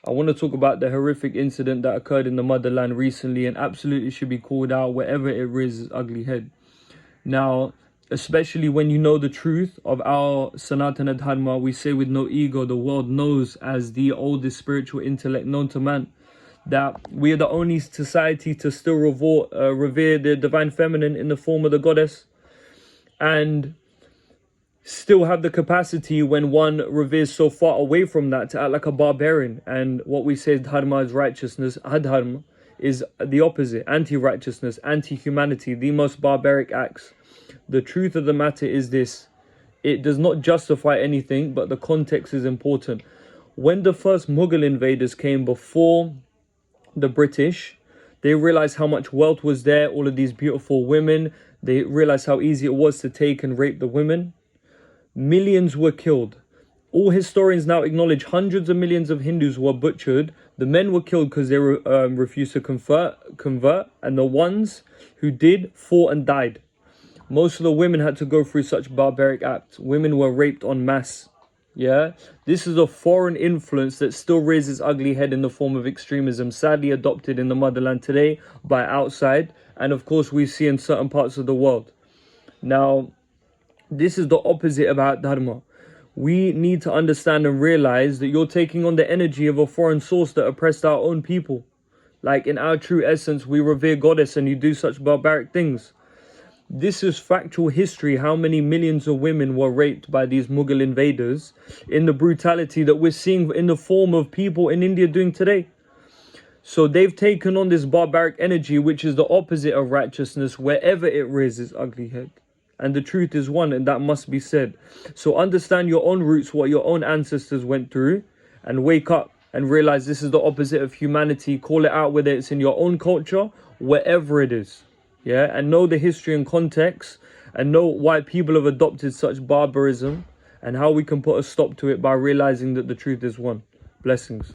I want to talk about the horrific incident that occurred in the motherland recently and absolutely should be called out wherever it raises its ugly head. Now, especially when you know the truth of our Sanatana Dharma, we say with no ego, the world knows as the oldest spiritual intellect known to man, that we are the only society to still revere the divine feminine in the form of the goddess, and still have the capacity, when one reveres so far away from that, to act like a barbarian. And what we say Dharma is righteousness, Adharma is the opposite, anti-righteousness, anti-humanity, the most barbaric acts. The truth of the matter is this: it does not justify anything, but the context is important. When the first Mughal invaders came before the British, they realized how much wealth was there, all of these beautiful women. They realized how easy it was to take and rape the women. Millions were killed. All historians now acknowledge hundreds of millions of Hindus were butchered. The men were killed because they refused to convert, and the ones who did fought and died. Most of the women had to go through such barbaric acts. Women were raped en masse. Yeah, this is a foreign influence that still raises its ugly head in the form of extremism, sadly adopted in the motherland today by outside, and of course we see in certain parts of the world. Now, this is the opposite about Dharma. We need to understand and realize that you're taking on the energy of a foreign source that oppressed our own people. Like, in our true essence, we revere goddess and you do such barbaric things. This is factual history, how many millions of women were raped by these Mughal invaders in the brutality that we're seeing in the form of people in India doing today. So they've taken on this barbaric energy, which is the opposite of righteousness, wherever it raises its ugly head. And the truth is one, and that must be said. So understand your own roots, what your own ancestors went through, and wake up and realize this is the opposite of humanity. Call it out, whether it's in your own culture, wherever it is. Yeah, and know the history and context, and know why people have adopted such barbarism, and how we can put a stop to it by realizing that the truth is one. Blessings.